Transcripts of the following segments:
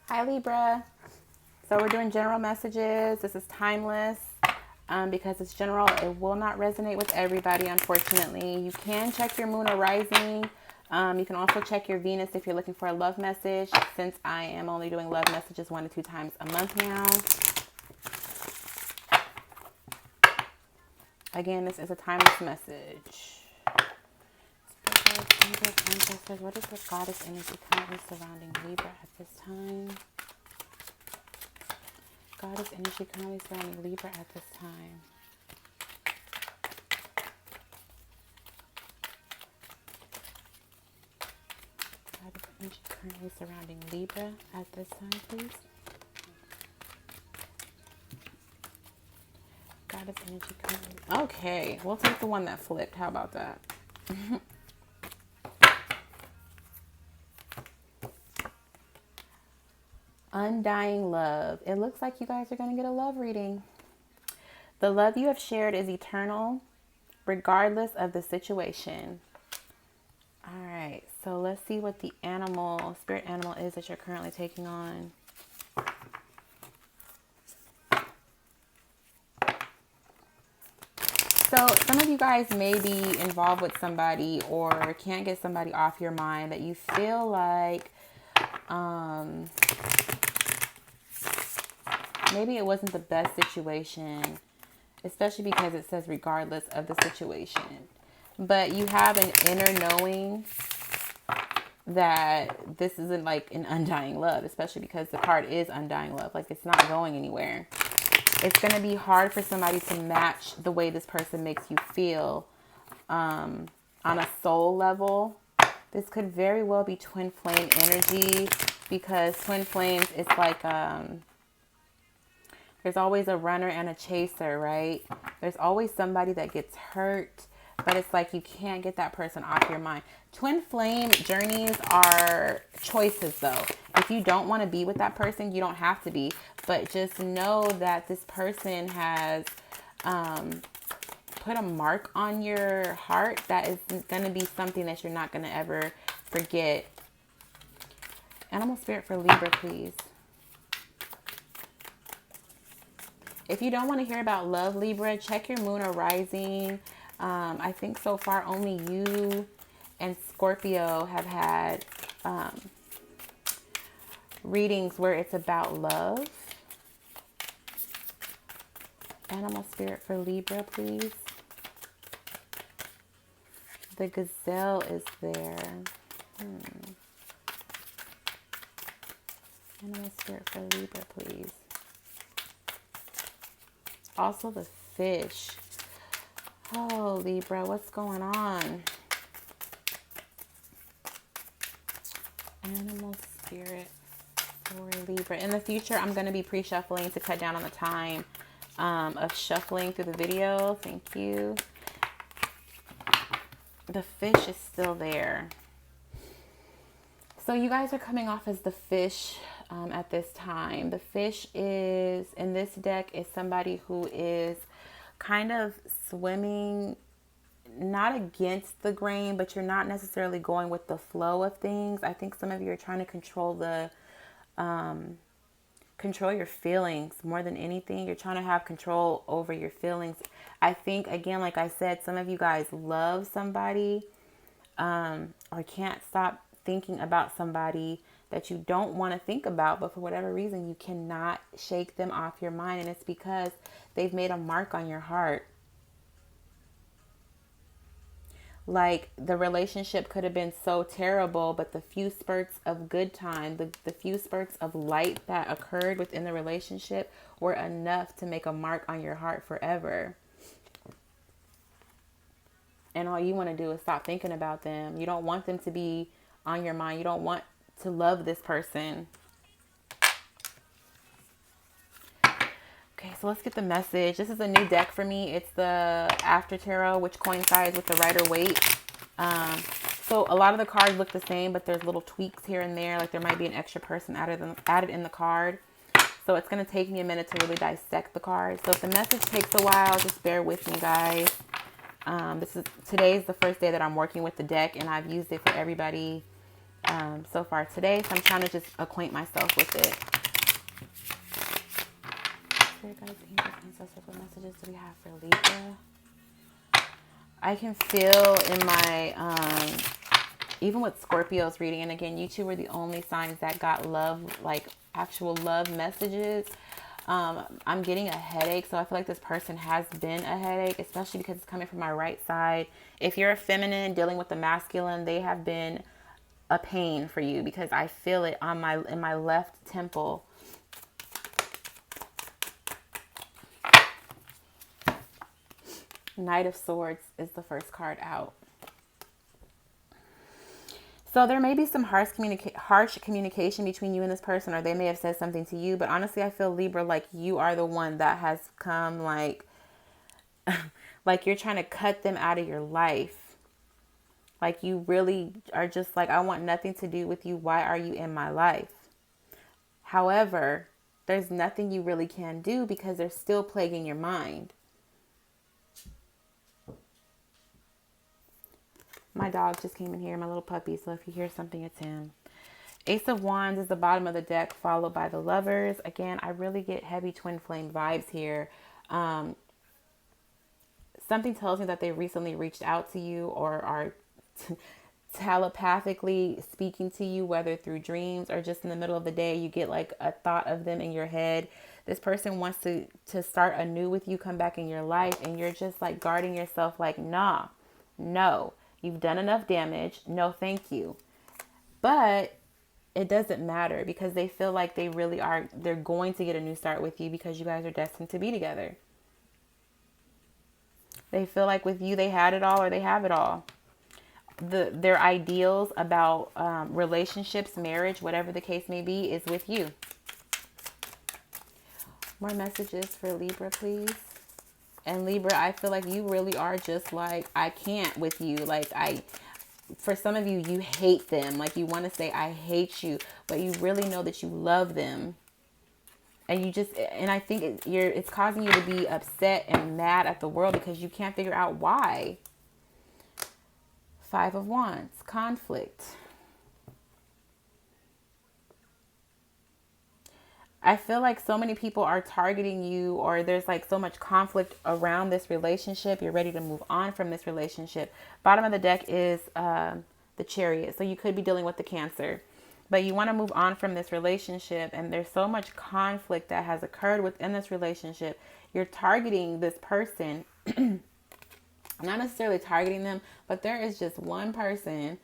Hi Libra. So we're doing general messages. This is timeless because it's general. It will not resonate with everybody, unfortunately. You can check your moon or rising. You can also check your Venus if you're looking for a love message, since I am only doing love messages 1 to 2 times a month now. Again, this is a timeless message. What is the goddess energy currently surrounding Libra at this time? Goddess energy currently surrounding Libra at this time. Goddess energy currently surrounding Libra at this time, please. Goddess energy currently. Okay, we'll take the one that flipped. How about that? Undying love. It looks like you guys are going to get a love reading. The love you have shared is eternal, regardless of the situation. All right, so let's see what the animal, spirit animal is that you're currently taking on. So some of you guys may be involved with somebody or can't get somebody off your mind that you feel like maybe it wasn't the best situation, especially because it says regardless of the situation. But you have an inner knowing that this isn't like an undying love, especially because the card is undying love. Like it's not going anywhere. It's going to be hard for somebody to match the way this person makes you feel on a soul level. This could very well be twin flame energy, because twin flames, it's like there's always a runner and a chaser, right? There's always somebody that gets hurt, but it's like you can't get that person off your mind. Twin flame journeys are choices, though. If you don't want to be with that person, you don't have to be. But just know that this person has put a mark on your heart that is going to be something that you're not going to ever forget. Animal spirit for Libra, please. If you don't want to hear about love, Libra, check your moon or rising. I think so far only you and Scorpio have had readings where it's about love. Animal spirit for Libra, please. The gazelle is there. Animal spirit for Libra, please. Also the fish. Oh, Libra, what's going on? Animal spirit for Libra. In the future, I'm going to be pre-shuffling to cut down on the time of shuffling through the video. Thank you. The fish is still there. So you guys are coming off as the fish at this time. The fish is, in this deck, is somebody who is kind of swimming, not against the grain, but you're not necessarily going with the flow of things. I think some of you are trying to control control your feelings more than anything. You're trying to have control over your feelings. I think, again, like I said, some of you guys love somebody or can't stop thinking about somebody that you don't want to think about, but for whatever reason, you cannot shake them off your mind. And it's because they've made a mark on your heart. Like the relationship could have been so terrible, but the few spurts of good time, the few spurts of light that occurred within the relationship were enough to make a mark on your heart forever. And all you want to do is stop thinking about them. You don't want them to be on your mind. You don't want to love this person. Okay, so let's get the message. This is a new deck for me. It's the After Tarot, which coincides with the Rider-Waite. So a lot of the cards look the same, but there's little tweaks here and there. Like there might be an extra person added in the card. So it's going to take me a minute to really dissect the cards. So if the message takes a while, just bear with me, guys. Today's the first day that I'm working with the deck, and I've used it for everybody so far today. So I'm trying to just acquaint myself with it. Spirit guides, angels, ancestors, what messages do we have for Libra? I can feel in my, even with Scorpio's reading, and again, you two were the only signs that got love, like actual love messages. I'm getting a headache, so I feel like this person has been a headache, especially because it's coming from my right side. If you're a feminine dealing with the masculine, they have been a pain for you because I feel it on in my left temple. Knight of Swords is the first card out. So there may be some harsh communication between you and this person, or they may have said something to you. But honestly, I feel, Libra, like you are the one that has come like you're trying to cut them out of your life. Like you really are just like, I want nothing to do with you. Why are you in my life? However, there's nothing you really can do because they're still plaguing your mind. My dog just came in here, my little puppy. So if you hear something, it's him. Ace of Wands is the bottom of the deck, followed by the Lovers. Again, I really get heavy twin flame vibes here. Something tells me that they recently reached out to you or are telepathically speaking to you, whether through dreams or just in the middle of the day, you get like a thought of them in your head. This person wants to start anew with you, come back in your life, and you're just like guarding yourself like, nah, no, you've done enough damage. No, thank you. But it doesn't matter because they feel like they really are, they're going to get a new start with you because you guys are destined to be together. They feel like with you, they had it all or they have it all. Their ideals about relationships, marriage, whatever the case may be, is with you. More messages for Libra, please. And Libra, I feel like you really are just like, I can't with you. Like for some of you, you hate them. Like you want to say, I hate you, but you really know that you love them. And you just, and I think it's causing you to be upset and mad at the world because you can't figure out why. Five of Wands, conflict. I feel like so many people are targeting you, or there's like so much conflict around this relationship. You're ready to move on from this relationship. Bottom of the deck is the Chariot. So you could be dealing with the Cancer. But you want to move on from this relationship, and there's so much conflict that has occurred within this relationship. You're targeting this person, not necessarily targeting them, but there is just one person,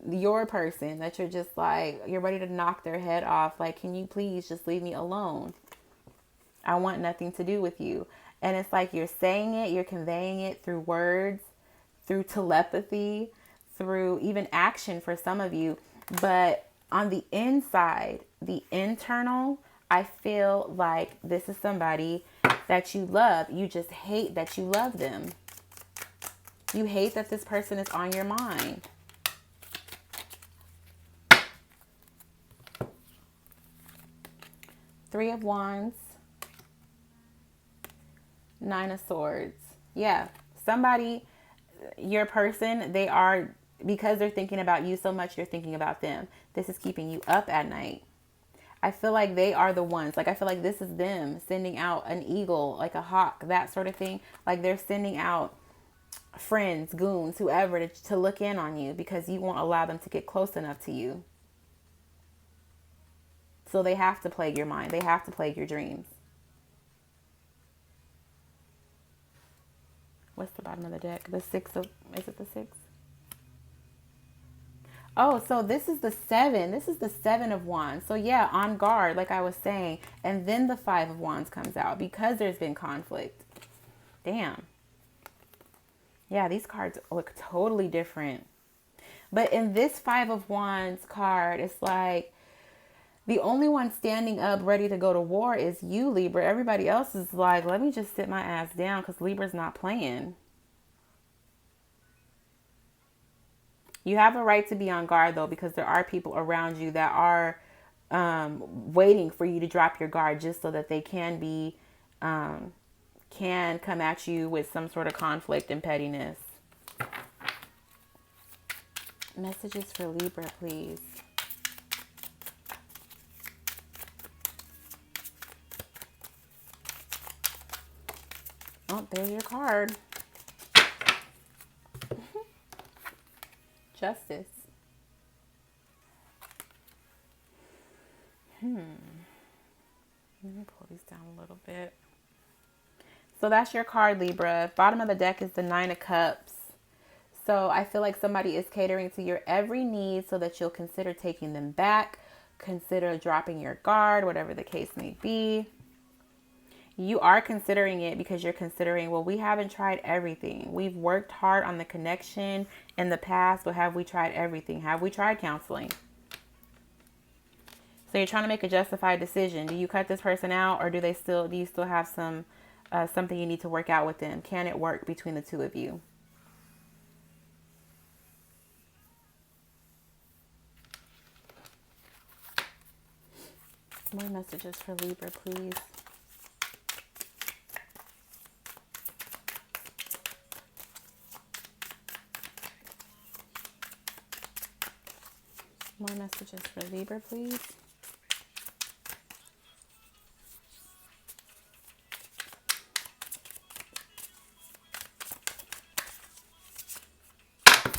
your person, that you're just like, you're ready to knock their head off. Like, can you please just leave me alone? I want nothing to do with you. And it's like you're saying it, you're conveying it through words, through telepathy, through even action for some of you. But on the inside, the internal, I feel like this is somebody that you love. You just hate that you love them. You hate that this person is on your mind. Three of Wands. Nine of Swords. Yeah. Somebody, your person, they are, because they're thinking about you so much, you're thinking about them. This is keeping you up at night. I feel like they are the ones. Like, I feel like this is them sending out an eagle, like a hawk, that sort of thing. Like they're sending out friends, goons, whoever to look in on you because you won't allow them to get close enough to you. So they have to plague your mind. They have to plague your dreams. What's the bottom of the deck? The six of, is it the six? Oh, so this is the seven. This is the Seven of Wands. So yeah, on guard, like I was saying. And then the Five of Wands comes out because there's been conflict. Damn. Yeah, these cards look totally different. But in this Five of Wands card, it's like the only one standing up ready to go to war is you, Libra. Everybody else is like, let me just sit my ass down because Libra's not playing. You have a right to be on guard, though, because there are people around you that are waiting for you to drop your guard just so that they can be, can come at you with some sort of conflict and pettiness. Messages for Libra, please. Oh, there's your card. Justice. Let me pull these down a little bit. So that's your card, Libra. Bottom of the deck is the Nine of Cups. So I feel like somebody is catering to your every need so that you'll consider taking them back. Consider dropping your guard, whatever the case may be. You are considering it because you're considering, well, we haven't tried everything. We've worked hard on the connection in the past, but have we tried everything? Have we tried counseling? So you're trying to make a justified decision. Do you cut this person out, or do you still have something you need to work out with them? Can it work between the two of you? More messages for Libra, please. More messages for Libra, please.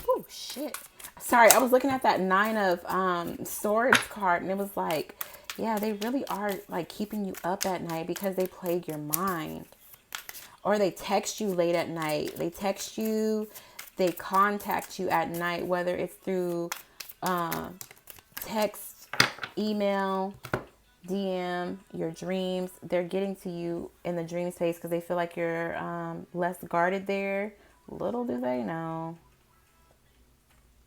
Oh, shit. Sorry, I was looking at that Nine of Swords card, and it was like, yeah, they really are like keeping you up at night because they plague your mind. Or they text you late at night. They text you, they contact you at night, whether it's through text, email, DM, your dreams. They're getting to you in the dream space because they feel like you're less guarded there. Little do they know.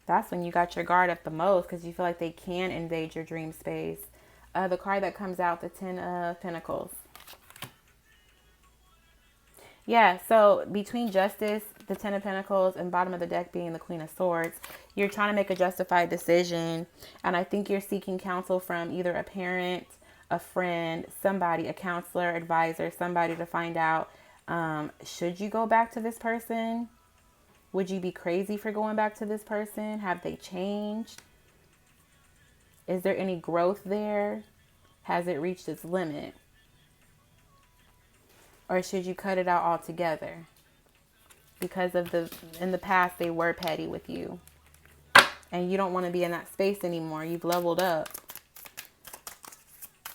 That's when you got your guard up the most because you feel like they can invade your dream space. The card that comes out, the Ten of Pentacles. Yeah, so between Justice, the Ten of Pentacles, and bottom of the deck being the Queen of Swords, you're trying to make a justified decision. And I think you're seeking counsel from either a parent, a friend, somebody, a counselor, advisor, somebody to find out, should you go back to this person? Would you be crazy for going back to this person? Have they changed? Is there any growth there? Has it reached its limit? Or should you cut it out altogether? Because in the past, they were petty with you. And you don't want to be in that space anymore. You've leveled up.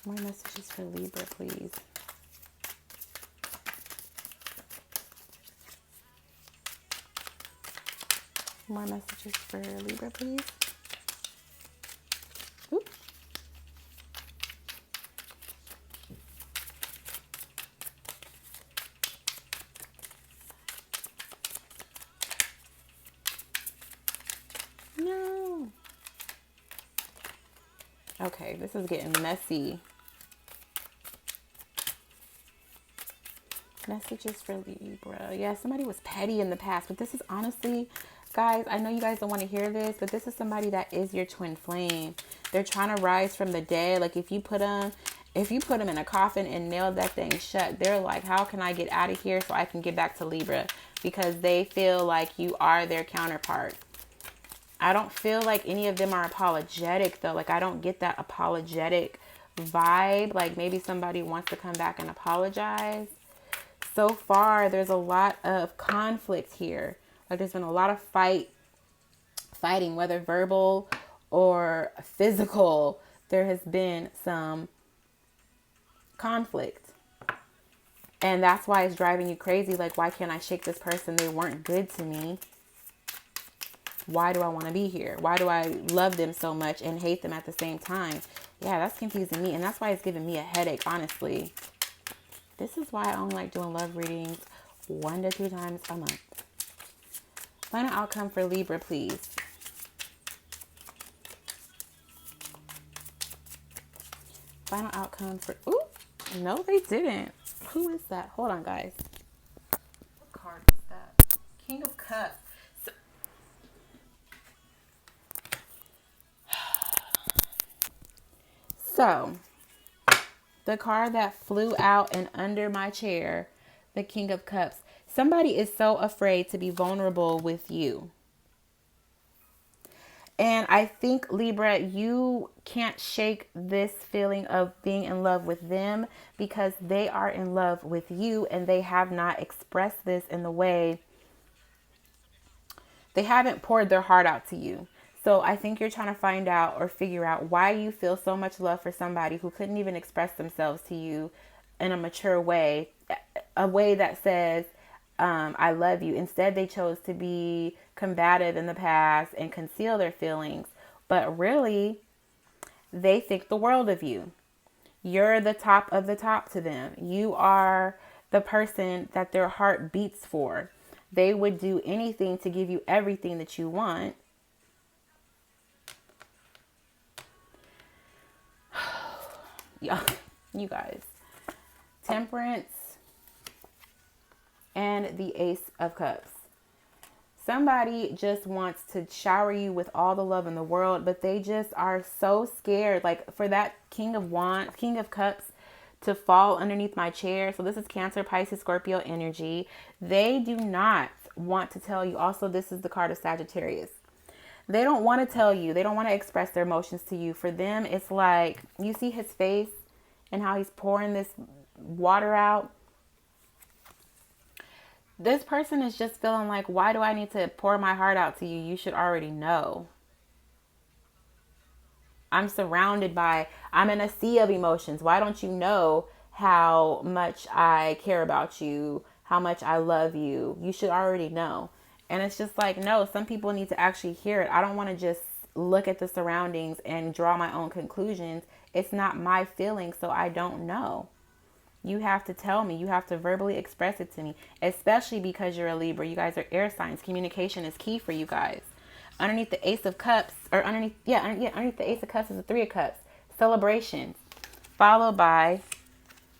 More messages for Libra, please. More messages for Libra, please. Oops. No. Okay, this is getting messy. Messages for Libra. Yeah, somebody was petty in the past, but this is honestly, guys, I know you guys don't want to hear this, but this is somebody that is your twin flame. They're trying to rise from the dead. Like if you put them in a coffin and nail that thing shut, they're like, how can I get out of here so I can get back to Libra? Because they feel like you are their counterpart. I don't feel like any of them are apologetic though. Like I don't get that apologetic vibe. Like maybe somebody wants to come back and apologize. So far, there's a lot of conflict here. Like there's been a lot of fighting, whether verbal or physical. There has been some conflict. And that's why it's driving you crazy. Like, why can't I shake this person? They weren't good to me. Why do I want to be here? Why do I love them so much and hate them at the same time? Yeah, that's confusing me. And that's why it's giving me a headache, honestly. This is why I only like doing love readings 1 to 2 times a month. Final outcome for Libra, please. Final outcome for... Ooh, no, they didn't. Who is that? Hold on, guys. What card is that? King of Cups. So, the card that flew out and under my chair, the King of Cups. Somebody is so afraid to be vulnerable with you. And I think, Libra, you can't shake this feeling of being in love with them because they are in love with you and they have not expressed this in the way, they haven't poured their heart out to you. So I think you're trying to find out or figure out why you feel so much love for somebody who couldn't even express themselves to you in a mature way, a way that says, I love you. Instead, they chose to be combative in the past and conceal their feelings. But really, they think the world of you. You're the top of the top to them. You are the person that their heart beats for. They would do anything to give you everything that you want. Yeah, you guys. Temperance and the Ace of Cups. Somebody just wants to shower you with all the love in the world, but they just are so scared. Like for that King of Wands, King of Cups to fall underneath my chair. So this is Cancer, Pisces, Scorpio energy. They do not want to tell you. Also, this is the card of Sagittarius. They don't want to tell you. They don't want to express their emotions to you. For them, it's like you see his face and how he's pouring this water out. This person is just feeling like, why do I need to pour my heart out to you? You should already know. I'm in a sea of emotions. Why don't you know how much I care about you, how much I love you? You should already know. And it's just like, no, some people need to actually hear it. I don't want to just look at the surroundings and draw my own conclusions. It's not my feeling, so I don't know. You have to tell me. You have to verbally express it to me, especially because you're a Libra. You guys are air signs. Communication is key for you guys. Underneath the Ace of Cups, or underneath the Ace of Cups is the Three of Cups. Celebrations, followed by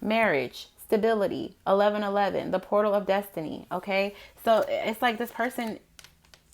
marriage, stability, 1111, the portal of destiny. Okay, so it's like this person.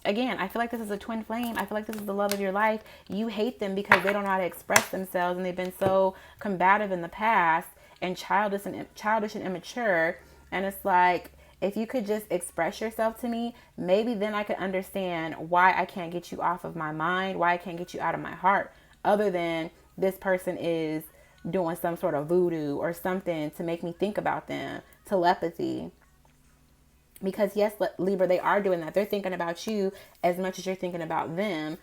Again, I feel like this is a twin flame. I feel like this is the love of your life. You hate them because they don't know how to express themselves, and they've been so combative in the past and childish and immature. And it's like, if you could just express yourself to me, maybe then I could understand why I can't get you off of my mind, why I can't get you out of my heart, other than this person is doing some sort of voodoo or something to make me think about them, telepathy. Because yes, Libra, they are doing that. They're thinking about you as much as you're thinking about them.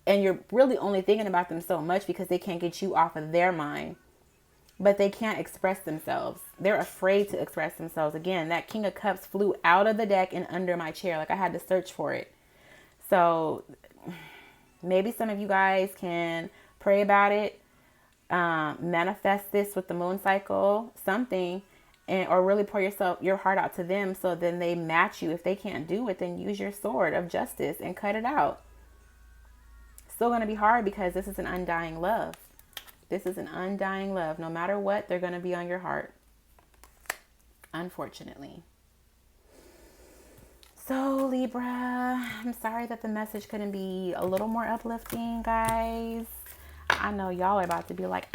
And you're really only thinking about them so much because they can't get you off of their mind. But they can't express themselves. They're afraid to express themselves. Again, that King of Cups flew out of the deck and under my chair. Like I had to search for it. So maybe some of you guys can pray about it. Manifest this with the moon cycle. Something. Or really pour your heart out to them so then they match you. If they can't do it, then use your sword of justice and cut it out. Still going to be hard because this is an undying love. This is an undying love. No matter what, they're going to be on your heart. Unfortunately. So, Libra, I'm sorry that the message couldn't be a little more uplifting, guys. I know y'all are about to be like,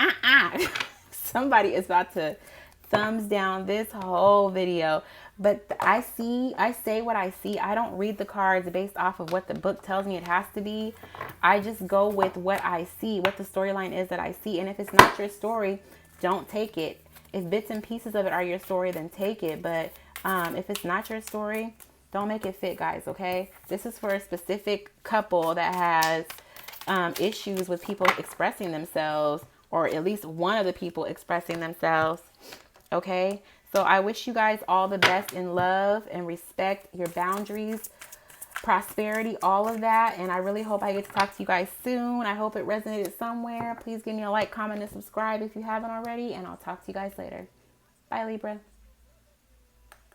Somebody is about to thumbs down this whole video. But I say what I see. I don't read the cards based off of what the book tells me it has to be. I just go with what I see, what the storyline is that I see. And if it's not your story, don't take it. If bits and pieces of it are your story, then take it. But if it's not your story, don't make it fit, guys, okay? This is for a specific couple that has issues with people expressing themselves, or at least one of the people expressing themselves. Okay, so I wish you guys all the best in love and respect, your boundaries, prosperity, all of that. And I really hope I get to talk to you guys soon. I hope it resonated somewhere. Please give me a like, comment, and subscribe if you haven't already. And I'll talk to you guys later. Bye, Libra.